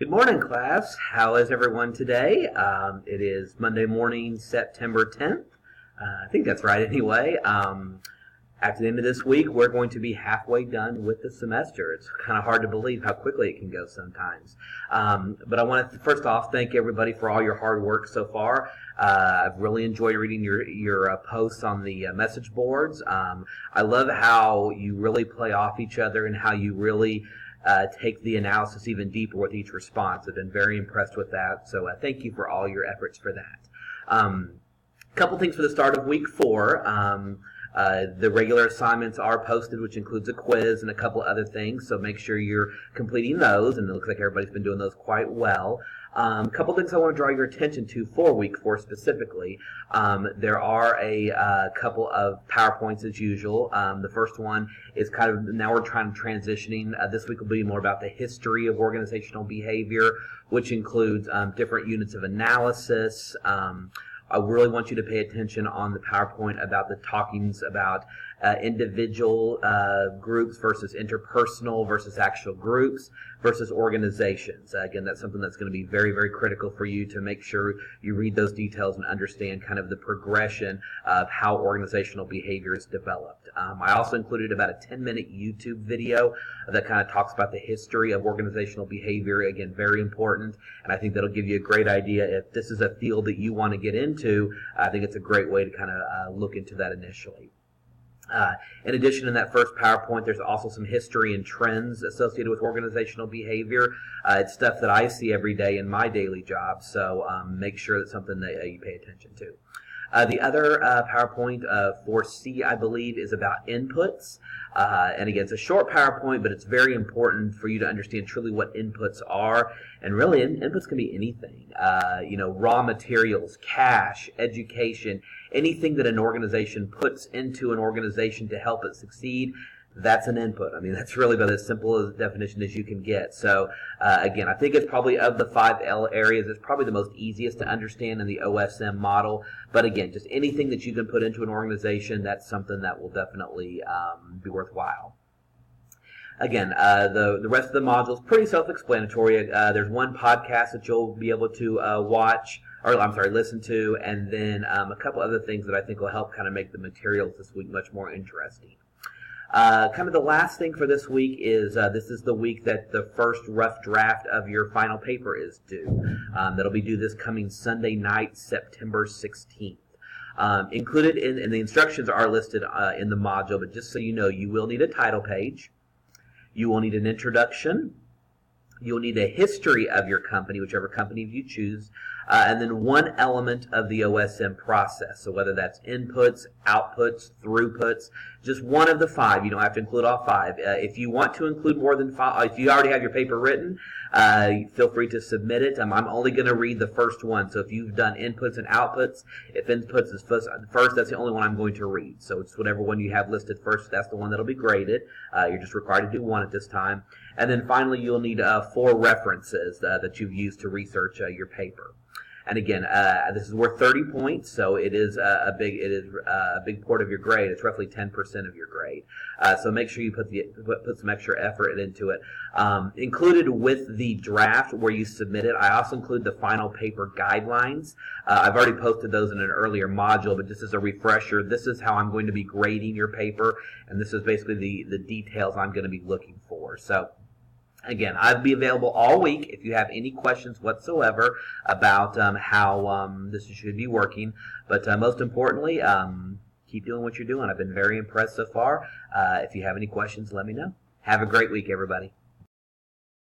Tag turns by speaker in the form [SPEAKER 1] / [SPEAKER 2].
[SPEAKER 1] Good morning, class. How is everyone today? It is Monday morning, September 10th. I think that's right anyway. After the end of this week, we're going to be halfway done with the semester. It's kind of hard to believe how quickly it can go sometimes. But I want to first off thank everybody for all your hard work so far. I've really enjoyed reading your posts on the message boards. I love how you really play off each other and how you really take the analysis even deeper with each response. I've been very impressed with that, so thank you for all your efforts for that. A couple things for the start of week 4. The regular assignments are posted, which includes a quiz and a couple other things, so make sure you're completing those, and it looks like everybody's been doing those quite well. A couple things I want to draw your attention to for week 4 specifically. There are a couple of PowerPoints as usual. The first one is kind of, now we're trying to transitioning. This week will be more about the history of organizational behavior, which includes different units of analysis. I really want you to pay attention on the PowerPoint about the talkings about individual groups versus interpersonal versus actual groups versus organizations. Again, that's something that's going to be very, very critical for you to make sure you read those details and understand kind of the progression of how organizational behavior is developed. I also included about a 10-minute YouTube video that kind of talks about the history of organizational behavior. Again, very important, and I think that'll give you a great idea. If this is a field that you want to get into, I think it's a great way to kind of look into that initially. In addition, in that first PowerPoint, there's also some history and trends associated with organizational behavior. It's stuff that I see every day in my daily job, so make sure that's something that you pay attention to. The other PowerPoint, 4C, I believe, is about inputs. And again, it's a short PowerPoint, but it's very important for you to understand truly what inputs are. And really, inputs can be anything. Raw materials, cash, education, anything that an organization puts into an organization to help it succeed, that's an input. I mean, that's really about as simple a definition as you can get. So, again, I think it's probably of the 5 L areas, it's probably the most easiest to understand in the OSM model. But again, just anything that you can put into an organization, that's something that will definitely be worthwhile. Again, the rest of the module is pretty self-explanatory. There's one podcast that you'll be able to listen to, and then a couple other things that I think will help kind of make the materials this week much more interesting. Kind of the last thing for this week is this is the week that the first rough draft of your final paper is due. That'll be due this coming Sunday night, September 16th. Included in the instructions are listed in the module, but just so you know, you will need a title page. You will need an introduction. You'll need a history of your company, whichever company you choose, and then one element of the OSM process. So whether that's inputs, outputs, throughputs, just one of the 5. You don't have to include all 5. If you want to include more than 5, if you already have your paper written, feel free to submit it. I'm only going to read the first one. So if you've done inputs and outputs, if inputs is first, that's the only one I'm going to read. So it's whatever one you have listed first, that's the one that'll be graded. You're just required to do one at this time. And then finally, you'll need 4 references that you've used to research your paper. And again, this is worth 30 points, so it is a big part of your grade. It's roughly 10% of your grade. So make sure you put some extra effort into it. Included with the draft where you submit it, I also include the final paper guidelines. I've already posted those in an earlier module, but just as a refresher, this is how I'm going to be grading your paper, and this is basically the details I'm going to be looking for. So, again, I'll be available all week if you have any questions whatsoever about how this should be working. But most importantly, keep doing what you're doing. I've been very impressed so far. If you have any questions, let me know. Have a great week, everybody.